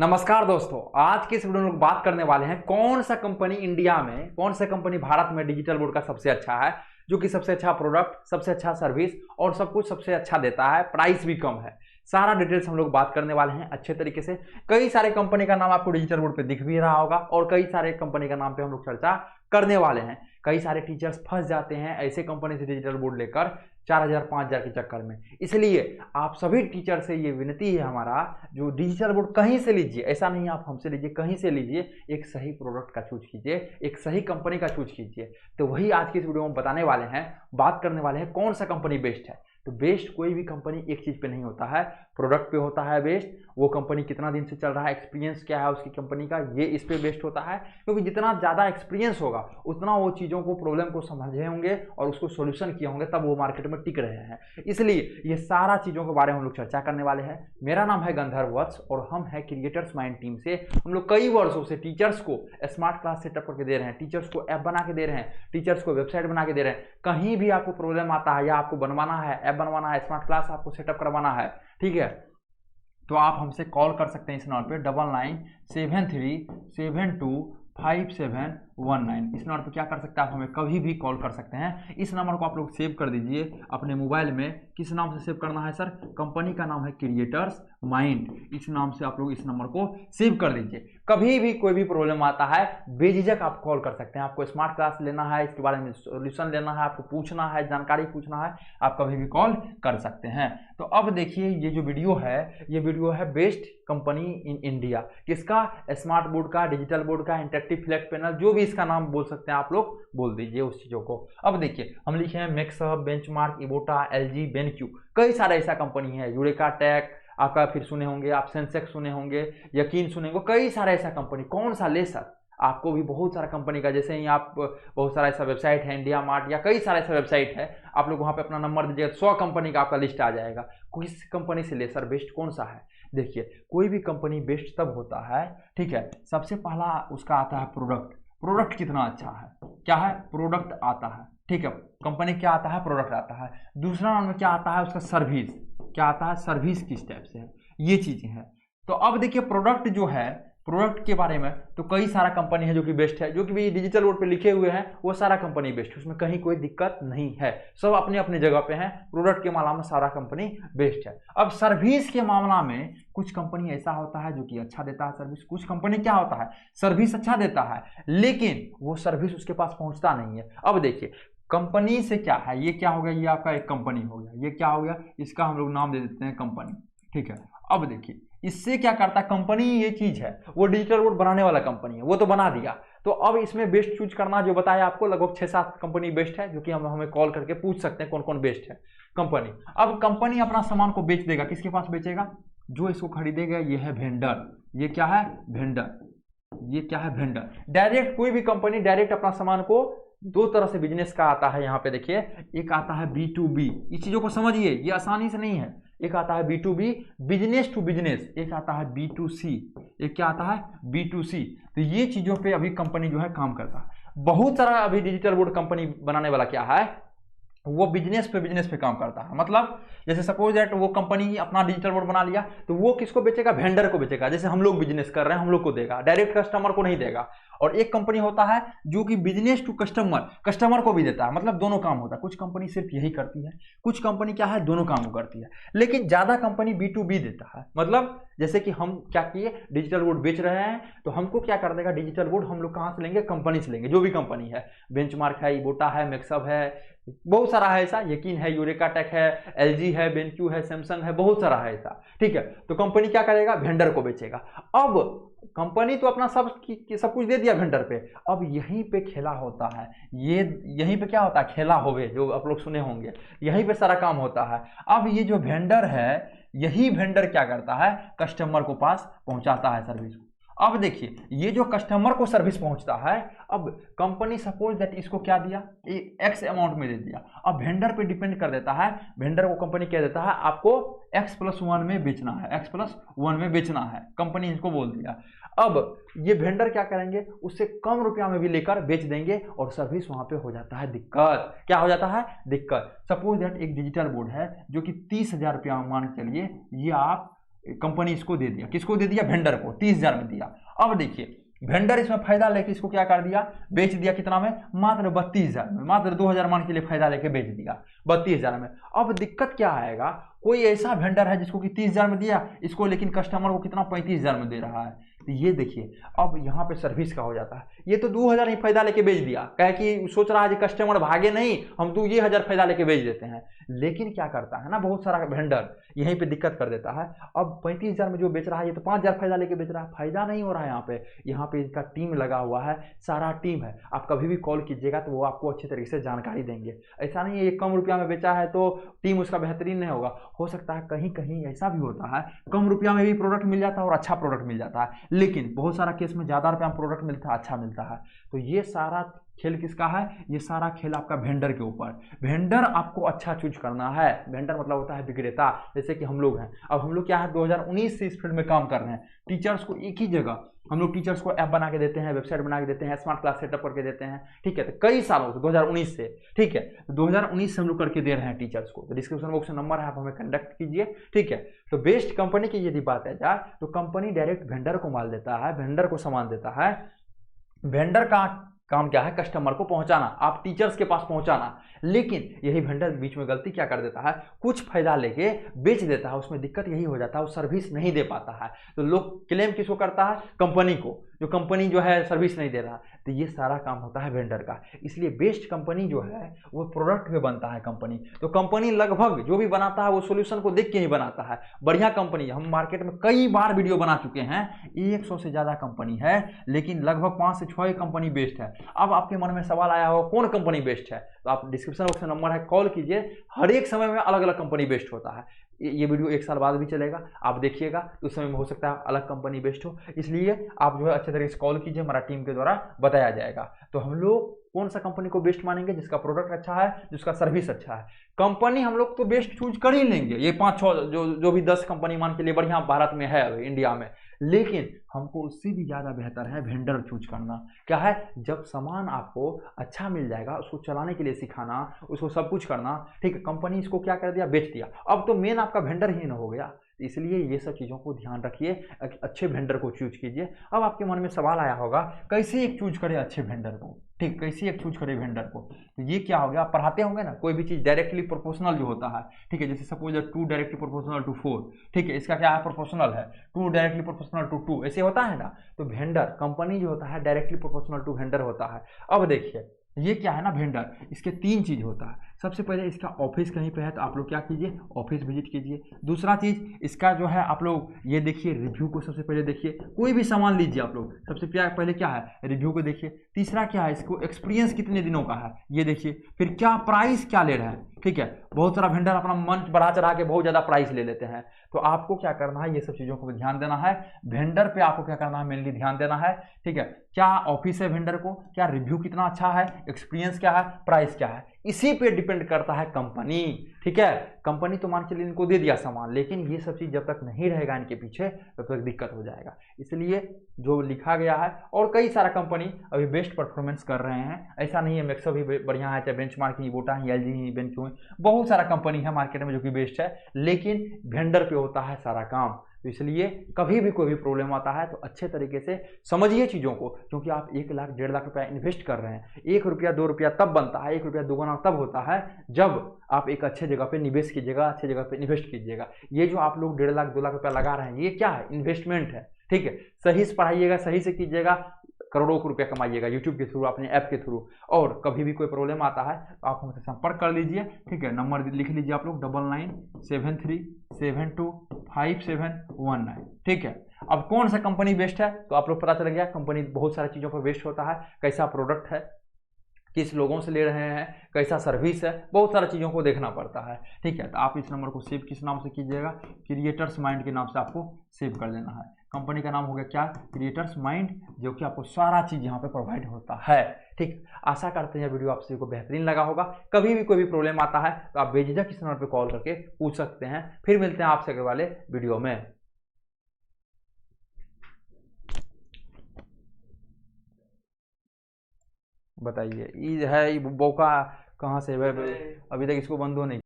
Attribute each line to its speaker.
Speaker 1: नमस्कार दोस्तों, आज की इस वीडियो में लोग बात करने वाले हैं कौन सा कंपनी इंडिया में, कौन सा कंपनी भारत में डिजिटल बोर्ड का सबसे अच्छा है, जो कि सबसे अच्छा प्रोडक्ट, सबसे अच्छा सर्विस और सब कुछ सबसे अच्छा देता है, प्राइस भी कम है। सारा डिटेल्स हम लोग बात करने वाले हैं अच्छे तरीके से। कई सारे कंपनी का नाम आपको डिजिटल बोर्ड पे दिख भी रहा होगा और कई सारे कंपनी का नाम पे हम लोग चर्चा करने वाले हैं। कई सारे टीचर्स फंस जाते हैं ऐसे कंपनी से डिजिटल बोर्ड लेकर 4000 5000 के चक्कर में। इसलिए आप सभी टीचर से ये विनती है हमारा, जो डिजिटल बोर्ड कहीं से लीजिए, ऐसा नहीं आप हमसे लीजिए, कहीं से लीजिए, एक सही प्रोडक्ट का चूज कीजिए, एक सही कंपनी का चूज कीजिए। तो वही आज की इस वीडियो में बताने वाले हैं, बात करने वाले हैं कौन सा कंपनी बेस्ट है। तो बेस्ट कोई भी कंपनी एक चीज पे नहीं होता है, प्रोडक्ट पे होता है बेस्ट। वो कंपनी कितना दिन से चल रहा है, एक्सपीरियंस क्या है उसकी कंपनी का, ये इस पे बेस्ट होता है। क्योंकि जितना ज़्यादा एक्सपीरियंस होगा उतना वो चीज़ों को, प्रॉब्लम को समझे होंगे और उसको सोल्यूशन किए होंगे, तब वो मार्केट में टिक रहे हैं। इसलिए ये सारा चीज़ों के बारे में हम लोग चर्चा करने वाले हैं। मेरा नाम है गंधर्व वत्स और हम हैं क्रिएटर्स माइंड टीम से। हम लोग कई वर्षों से टीचर्स को स्मार्ट क्लास सेटअप करके दे रहे हैं, टीचर्स को ऐप बना के दे रहे हैं, टीचर्स को वेबसाइट बना के दे रहे हैं। कहीं भी आपको प्रॉब्लम आता है या आपको बनवाना है, ऐप बनवाना है, स्मार्ट क्लास आपको सेटअप करवाना है, ठीक है, तो आप हमसे कॉल कर सकते हैं इस नंबर पे 9973725719। इस नंबर पे क्या कर सकते हैं आप, हमें कभी भी कॉल कर सकते हैं। इस नंबर को आप लोग सेव कर दीजिए अपने मोबाइल में। किस नाम से सेव करना है सर? कंपनी का नाम है क्रिएटर्स माइंड। इस नाम से आप लोग इस नंबर को सेव कर दीजिए। कभी भी कोई भी प्रॉब्लम आता है बेझिझक आप कॉल कर सकते हैं। आपको स्मार्ट क्लास लेना है, इसके बारे में सोल्यूशन लेना है, आपको पूछना है, जानकारी पूछना है, आप कभी भी कॉल कर सकते हैं। तो अब देखिए, ये जो वीडियो है, ये वीडियो है बेस्ट कंपनी इन इंडिया। किसका? स्मार्ट बोर्ड का, डिजिटल बोर्ड का, इंटरेक्टिव फ्लैट पैनल, जो भी इसका नाम बोल सकते हैं आप लोग, बोल दीजिए उस चीजों को। अब देखिए, हम लिखे हैं मैक्सहब, बेंचमार्क, इवोटा, एलजी, बेनक्यू, कई सारे ऐसा कंपनी है, यूरेका टेक, आपका फिर सुने होंगे आप, सेंसेक्स सुने होंगे, यकीन सुने होंगे, कई सारे ऐसा कंपनी। कौन सा ले सर? आपको भी बहुत सारा कंपनी का, जैसे ही आप बहुत सारा ऐसा वेबसाइट है, इंडिया मार्ट या कई सारा ऐसा वेबसाइट है, आप लोग वहाँ पे अपना नंबर दीजिएगा, 100 कंपनी का आपका लिस्ट आ जाएगा। किस कंपनी से ले सर? बेस्ट कौन सा है? देखिए, कोई भी कंपनी बेस्ट तब होता है, ठीक है, सबसे पहला उसका आता है प्रोडक्ट। प्रोडक्ट कितना अच्छा है, क्या है? प्रोडक्ट आता है, ठीक है, कंपनी क्या आता है? प्रोडक्ट आता है। दूसरा नंबर क्या आता है? उसका सर्विस। क्या आता है? सर्विस किस टाइप से है, ये चीजें हैं। तो अब देखिए, प्रोडक्ट जो है, प्रोडक्ट के बारे में तो कई सारा कंपनी है जो कि बेस्ट है, जो कि भी डिजिटल बोर्ड पे लिखे हुए हैं, वो सारा कंपनी बेस्ट है, उसमें कहीं कोई दिक्कत नहीं है, सब अपने अपने जगह पे हैं। प्रोडक्ट के मामला में सारा कंपनी बेस्ट है। अब सर्विस के मामला में कुछ कंपनी ऐसा होता है जो कि अच्छा देता है सर्विस, कुछ कंपनी क्या होता है, सर्विस अच्छा देता है लेकिन वो सर्विस उसके पास पहुंचता नहीं है। अब देखिए, कंपनी से क्या है, ये क्या हो गया, ये आपका एक कंपनी हो गया, ये क्या हो गया, इसका हम लोग नाम दे देते हैं कंपनी, ठीक है। अब देखिए, इससे क्या करता है कंपनी, ये चीज है, वो डिजिटल बोर्ड बनाने वाला कंपनी है, वो तो बना दिया। तो अब इसमें बेस्ट चूज करना, जो बताया आपको, लगभग 6-7 कंपनी बेस्ट है, जो कि हम हमें कॉल करके पूछ सकते हैं कौन कौन बेस्ट है कंपनी। अब कंपनी अपना सामान को बेच देगा, किसके पास बेचेगा? जो इसको खरीदेगा, ये है वेंडर। ये क्या है? वेंडर। ये क्या है? वेंडर। डायरेक्ट कोई भी कंपनी डायरेक्ट अपना सामान को, दो तरह से बिजनेस का आता है यहाँ पे देखिए, एक आता है B2B, इस चीजों को समझिए, ये आसानी से नहीं है। एक आता है B2B, बिजनेस टू बिजनेस, एक आता है B2C, एक क्या आता है? B2C। तो ये चीजों पे अभी कंपनी जो है काम करता है। बहुत सारा अभी डिजिटल बोर्ड कंपनी बनाने वाला क्या है, वो बिजनेस पे काम करता है। मतलब जैसे सपोज दैट वो कंपनी अपना डिजिटल बोर्ड बना लिया, तो वो किसको बेचेगा? वेंडर को बेचेगा। जैसे हम लोग बिजनेस कर रहे हैं, हम लोग को देगा, डायरेक्ट कस्टमर को नहीं देगा। और एक कंपनी होता है जो कि बिजनेस टू कस्टमर, कस्टमर को भी देता है, मतलब दोनों काम होता है। कुछ कंपनी सिर्फ यही करती है, कुछ कंपनी क्या है, दोनों काम करती है, लेकिन ज्यादा कंपनी B2B देता है। मतलब जैसे कि हम क्या किए, डिजिटल बोर्ड बेच रहे हैं, तो हमको क्या कर देगा डिजिटल बोर्ड, हम लोग कहाँ से लेंगे? कंपनी से लेंगे, जो भी कंपनी है, बेंचमार्क है, इवोटा है, मैक्सहब है, बहुत सारा है ऐसा, यकीन है, यूरेका टेक है, एलजी है, बेनक्यू है, सैमसंग है, बहुत सारा है ऐसा, ठीक है। तो कंपनी क्या करेगा? वेंडर को बेचेगा। अब कंपनी तो अपना सब कुछ दे दिया वेंडर पे, अब यहीं पे खेला होता है। ये यहीं पे क्या होता है? खेला होवे, जो आप लोग सुने होंगे, यहीं पे सारा काम होता है। अब ये जो वेंडर है, यही वेंडर क्या करता है? कस्टमर को पास पहुंचाता है सर्विस को। अब देखिए, ये जो कस्टमर को सर्विस पहुंचता है, अब कंपनी सपोज दैट इसको क्या दिया, एक्स अमाउंट में दे दिया। अब वेंडर पे डिपेंड कर देता है, वेंडर को कंपनी कह देता है आपको X+1 में बेचना है, X+1 में बेचना है, कंपनी इसको बोल दिया। अब ये वेंडर क्या करेंगे, उससे कम रुपया में भी लेकर बेच देंगे और सर्विस वहां पे हो जाता है दिक्कत। क्या हो जाता है? दिक्कत। सपोज दैट एक डिजिटल बोर्ड है जो कि 30,000 रुपया मान के चलिए, ये आप कंपनी इसको दे दिया, किसको दे दिया, वेंडर को 30,000 में दिया। अब देखिए वेंडर इसमें फायदा लेके इसको क्या कर दिया, बेच दिया, कितना में, मात्र 32,000 में, मात्र 2,000 मान के लिए फायदा लेके बेच दिया 32,000 में। अब दिक्कत क्या आएगा, कोई ऐसा वेंडर है जिसको कि 30,000 में दिया, इसको लेकिन कस्टमर को कितना 35,000 में दे रहा है। तो ये देखिए अब यहाँ पे सर्विस का हो जाता है, ये तो 2,000 ही फायदा लेके बेच दिया, कहे कि सोच रहा है कस्टमर भागे नहीं, हम तो ये 1,000 फायदा लेके बेच देते हैं। लेकिन क्या करता है ना बहुत सारा वेंडर यहीं पे दिक्कत कर देता है। अब 35,000 में जो बेच रहा है ये तो 5,000 फायदा लेके बेच रहा है, फायदा नहीं हो रहा है। यहाँ पे इसका टीम लगा हुआ है, सारा टीम है। आप कभी भी कॉल कीजिएगा तो वो आपको अच्छी तरीके से जानकारी देंगे। ऐसा नहीं है ये कम रुपया में बेचा है तो टीम उसका बेहतरीन नहीं होगा, हो सकता है कहीं कहीं ऐसा भी होता है कम रुपया में भी प्रोडक्ट मिल जाता है और अच्छा प्रोडक्ट मिल जाता है, लेकिन बहुत सारा केस में ज़्यादा रुपया में प्रोडक्ट मिलता है, अच्छा मिलता है। तो ये सारा खेल किसका है, ये सारा खेल आपका वेंडर के ऊपर। वेंडर आपको अच्छा चूज करना है, वेंडर मतलब होता है विक्रेता। जैसे कि हम लोग हैं, अब हम लोग क्या है 2019 से इस फील्ड में काम कर रहे हैं। टीचर्स को एक ही जगह हम लोग टीचर्स को ऐप बना के देते हैं, वेबसाइट बना के देते हैं, स्मार्ट क्लास सेटअप करके देते हैं, ठीक है। तो कई सालों से 2019 से, ठीक है, तो 2019 से हम लोग करके दे रहे हैं टीचर्स को। तो डिस्क्रिप्शन बॉक्स में नंबर है, आप हमें कंडक्ट कीजिए, ठीक है। तो बेस्ट कंपनी की यदि बात है जाए तो कंपनी डायरेक्ट वेंडर को माल देता है, वेंडर को सामान देता है। वेंडर का काम क्या है, कस्टमर को पहुंचाना, आप टीचर्स के पास पहुंचाना। लेकिन यही वेंडर बीच में गलती क्या कर देता है, कुछ फायदा लेके बेच देता है। उसमें दिक्कत यही हो जाता है, वो सर्विस नहीं दे पाता है। तो लोग क्लेम किसको करता है, कंपनी को, जो कंपनी जो है सर्विस नहीं दे रहा। तो ये सारा काम होता है वेंडर का। इसलिए बेस्ट कंपनी जो है वो प्रोडक्ट पे बनता है कंपनी। तो कंपनी लगभग जो भी बनाता है वो सोल्यूशन को देख के ही बनाता है। बढ़िया कंपनी, हम मार्केट में कई बार वीडियो बना चुके हैं, 100 से ज़्यादा कंपनी है, लेकिन लगभग 5 से 6 कंपनी बेस्ट है। अब आपके मन में सवाल आया होगा कौन कंपनी बेस्ट है, तो आप डिस्क्रिप्शन बॉक्स में नंबर है, कॉल कीजिए। हर एक समय में अलग अलग कंपनी बेस्ट होता है। ये वीडियो 1 साल बाद भी चलेगा, आप देखिएगा, तो उस समय में हो सकता है अलग कंपनी बेस्ट हो। इसलिए आप जो है अच्छे तरीके से कॉल कीजिए, हमारा टीम के द्वारा बताया जाएगा। तो हम लोग कौन सा कंपनी को बेस्ट मानेंगे, जिसका प्रोडक्ट अच्छा है, जिसका सर्विस अच्छा है। कंपनी हम लोग तो बेस्ट चूज कर ही लेंगे, ये 5-6 जो भी 10 कंपनी मान के लिए बढ़िया भारत में है, इंडिया में। लेकिन हमको उससे भी ज़्यादा बेहतर है वेंडर चूज करना। क्या है, जब सामान आपको अच्छा मिल जाएगा, उसको चलाने के लिए सिखाना, उसको सब कुछ करना, ठीक है। कंपनी इसको क्या कर दिया, बेच दिया, अब तो मेन आपका वेंडर ही ना हो गया। इसलिए ये सब चीज़ों को ध्यान रखिए, अच्छे वेंडर को चूज कीजिए। अब आपके मन में सवाल आया होगा कैसे एक चूज करें अच्छे वेंडर को, ठीक, कैसे एक चूज करें वेंडर को। तो ये क्या हो गया, आप पढ़ाते होंगे ना, कोई भी चीज़ डायरेक्टली प्रोपोर्शनल जो होता है, ठीक है। जैसे सपोज 2 डायरेक्टली प्रोपोर्शनल टू 4, ठीक है, इसका क्या है, प्रोपोर्शनल है। 2 डायरेक्टली प्रोपोर्शनल टू 2, ऐसे होता है ना। तो वेंडर कंपनी जो होता है डायरेक्टली प्रोपोर्शनल टू वेंडर होता है। अब देखिए ये क्या है ना वेंडर, इसके 3 चीज़ होता है। सबसे पहले इसका ऑफिस कहीं पे है तो आप लोग क्या कीजिए, ऑफिस विजिट कीजिए। दूसरा चीज़ इसका जो है आप लोग ये देखिए, रिव्यू को सबसे पहले देखिए। कोई भी सामान लीजिए आप लोग, सबसे पहले क्या है, रिव्यू को देखिए। तीसरा क्या है, इसको एक्सपीरियंस कितने दिनों का है ये देखिए। फिर क्या प्राइस क्या ले रहे हैं, ठीक है। बहुत सारा वेंडर अपना मंच बढ़ा चढ़ा के बहुत ज़्यादा प्राइस ले लेते हैं। तो आपको क्या करना है, ये सब चीज़ों को ध्यान देना है। वेंडर पे आपको क्या करना है, मेनली ध्यान देना है, ठीक है। क्या ऑफिस है वेंडर को, क्या रिव्यू कितना अच्छा है, एक्सपीरियंस क्या है, प्राइस क्या है, इसी पे डिपेंड करता है कंपनी, ठीक है। कंपनी तो मान चलिए इनको दे दिया सामान, लेकिन ये सब चीज़ जब तक नहीं रहेगा इनके पीछे तब तक दिक्कत हो जाएगा। इसलिए जो लिखा गया है, और कई सारा कंपनी अभी बेस्ट परफॉर्मेंस कर रहे हैं, ऐसा नहीं है मैक्सो भी बढ़िया है, चाहे बेंचमार्क ही, वोटा ही, एलजी ही, बेंचो ही, बहुत सारा कंपनी है मार्केट में जो कि बेस्ट है, लेकिन वेंडर पे होता है सारा काम। तो इसलिए कभी भी कोई भी प्रॉब्लम आता है तो अच्छे तरीके से समझिए चीज़ों को, क्योंकि आप 1 लाख 1.5 लाख रुपया इन्वेस्ट कर रहे हैं। 1 रुपया 2 रुपया तब बनता है, 1 रुपया दोगुना तब होता है जब आप एक अच्छे जगह पे निवेश कीजिएगा, अच्छे जगह पे इन्वेस्ट कीजिएगा। ये जो आप लोग 1.5 लाख 2 लाख रुपया लगा रहे हैं, ये क्या है, इन्वेस्टमेंट है, ठीक है। सही से पढ़ाइएगा, सही से कीजिएगा, करोड़ों को रुपया कमाइएगा यूट्यूब के थ्रू, अपने ऐप के थ्रू। और कभी भी कोई प्रॉब्लम आता है तो आप हमसे संपर्क कर लीजिए, ठीक है। नंबर लिख लीजिए आप लोग 9973725719, ठीक है। अब कौन सा कंपनी बेस्ट है तो आप लोग पता चल गया, कंपनी बहुत सारी चीज़ों पर बेस्ट होता है, कैसा प्रोडक्ट है, किस लोगों से ले रहे हैं, कैसा सर्विस है, बहुत सारी चीज़ों को देखना पड़ता है, ठीक है। तो आप इस नंबर को सेव किस नाम से कीजिएगा, क्रिएटर्स माइंड के नाम से आपको सेव कर लेना है। कंपनी का नाम हो गया क्या, क्रिएटर्स माइंड, जो कि आपको सारा चीज़ यहाँ पे प्रोवाइड होता है, ठीक। आशा करते हैं वीडियो आप सभी को बेहतरीन लगा होगा। कभी भी कोई भी प्रॉब्लम आता है तो आप बेझिझक इस नंबर पर कॉल करके पूछ सकते हैं। फिर मिलते हैं आपसे अगले वाले वीडियो में। बताइए, ये है बौका कहाँ से, अभी तक इसको बंद हो नहीं।